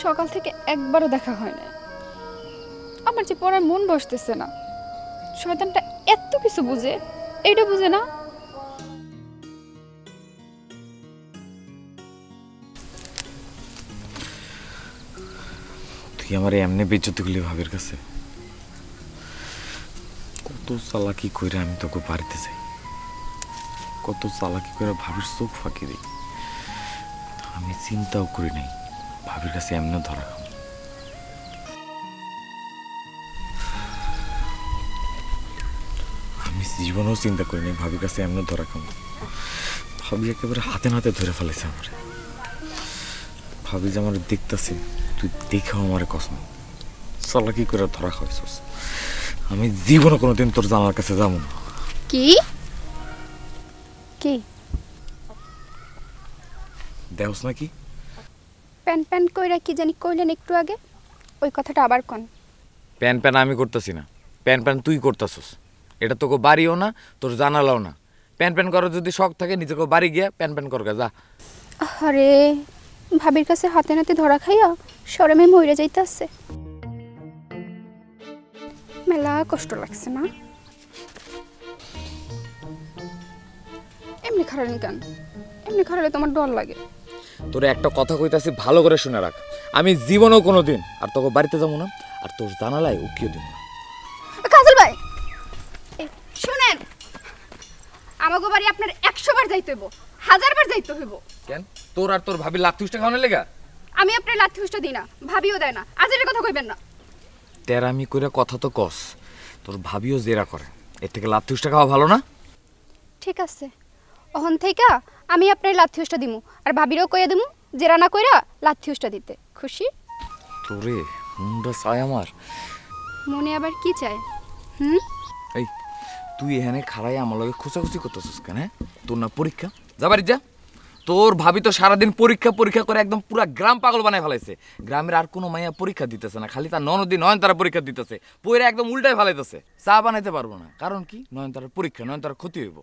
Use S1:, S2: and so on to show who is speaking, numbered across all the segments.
S1: সকাল থেকে একবারও দেখা হয় না। আমার যে পড়ার মন বসতেছে না। শয়তানটা এত কিছু বুঝে, এইটা বুঝে না।
S2: তুই আমার এমনি বেজ্জতি করলি ভাবির কাছে। কত চালাকি কইরা আমি তোকে বাড়িতে যাই, কত চালাকি করে ভাবির চোখ ফাঁকি দিই। আমি চিন্তাও করি নাই ভাবির কাছে এমনি ধরা খাম। আমি জীবনেও চিন্তা করি নাই ভাবির কাছে এমনি ধরা খাম। ভাবি একেবারে হাতে নাতে ধরে ফেলেছে আমার। ভাবি যে আমার দেখতেছে, তুই দেখেও আমার কসম চালাকি করে ধরা খাইছস। আমি জীবনে কোনোদিন তোর জানার কাছে যাবো না।
S1: কি কি
S2: দেওস নাকি?
S1: প্যান প্যান কইরা কি জানি কইলেন একটু আগে, ওই কথাটা আবার কোন।
S2: প্যান প্যান আমি করতেছি না, প্যান প্যান তুই করতেছস। এটা তোকে বাড়িও না, তোর জানালাও না। প্যান প্যান করার যদি শখ থাকে নিজেকে বাড়ি গিয়া প্যান প্যান করগা যা।
S1: আরে ভাবির কাছে হাতে নাতে ধরা খাইয়া শরমে মইরা যাইতাছে। মেলা কষ্ট লাগছে না? এমনি খারালেন কেন? এমনি খারালে তোমার ডর লাগে।
S2: তোর একটা কথা কইতাছি, ভালো করে শুনে রাখ। আমি জীবনেও কোনোদিন আর তোকে বাড়িতে যাবো না, আর তোর জানালায় উকিও দিব না।
S1: কাজল ভাই শুনেন, আমাগো বাড়ি আপনার 100 বার যাইতে হইব, 1000 বার যাইতে হইব।
S2: কেন তোর আর তোর ভাবি লাখ তুষ্টা খাওয়ানোর লেগা?
S1: আমি আপনার লাথি উষ্টা দিই না, ভাবিও দেয় না। আজ এর কথা কইবেন না।
S2: তেরামি কইরা কথা তো কস, তোর ভাবিও জেরা করে। এর থেকে লাখ তুষ্টা খাওয়া ভালো না?
S1: ঠিক আছে, অহন থেকে আমি আপনার লাথি উষ্টা দিমু, আর ভাবিরও কইয়া দিমু জেরা না কইরা লাথি উষ্টা দিতে। খুশি?
S2: তোরে মুন্ডা চায় আমার।
S1: মনে আবার কি চায়?
S2: এই তুই এখানে খাড়াই আমার লগে খোঁচাখুচি করতেছিস কেন? তোর না পরীক্ষা? যা বাড়ি যা। তোর ভাবি তো সারাদিন পরীক্ষা পরীক্ষা করে একদম পুরা গ্রাম পাগল বানায় ফেলাইছে। গ্রামের আর কোনো মাইয়া পরীক্ষা দিতেছে না, খালি তার ননদী নয়নতারা পরীক্ষা দিতেছে। পইরা একদম উল্টাই ফেলাইতেছে। চা বানাইতে পারবো না, কারণ কি? নয়নতারার পরীক্ষা, নয়নতারার ক্ষতি হইব।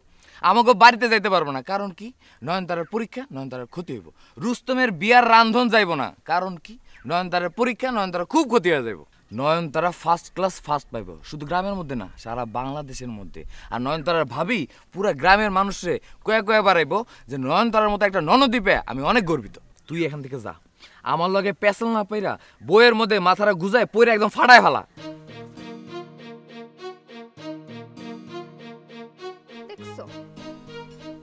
S2: আমাকে বাড়িতে যাইতে পারবো না, কারণ কি? নয়নতারার পরীক্ষা, নয়নতারার ক্ষতি হইব। রুস্তমের বিয়ার রান্ধন যাইব না, কারণ কি? নয়নতারার পরীক্ষা, নয়নতারা খুব ক্ষতি হয়ে যাইব। নয়নতারা ফার্স্ট ক্লাস ফার্স্ট পাইব, শুধু গ্রামের মধ্যে না, সারা বাংলাদেশের মধ্যে। আর নয়নতারার ভাবি পুরা গ্রামের মানুষরে কয়া কয়া বাড়াইব যে নয়নতারার মতো একটা ননদী পেয়ে আমি অনেক গর্বিত। তুই এখান থেকে যা, আমার লগে পেছাল না পাইরা বইয়ের মধ্যে মাথাটা গুজায় পইরা একদম ফাটায় ফেলা।
S1: দেখছো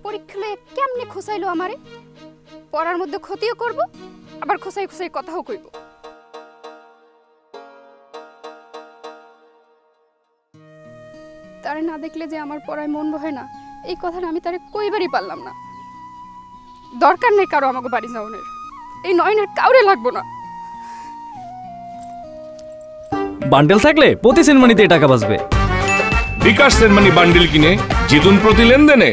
S1: পরীক্ষা লয়ে কেমনে খোসাইলো আমারে। পড়ার মধ্যে ক্ষতিও করব, আবার খোসাই খোসাই কথাও কইব। তারে না দেখলে যে আমার পড়ায় মন বহে না, এই কথাটা আমি তারে কইবারই পারলাম না। দরকার নেই কারো আমাকে বাড়ি যাওয়ানোর, এই নয়নের কাউরে লাগবো না।
S3: বান্ডেল থাকলে প্রতি সেনমানিতে টাকা বাঁচবে।
S4: বিকাশ সেনমানি বান্ডিল কিনে জিতুন প্রতি লেনদেনে।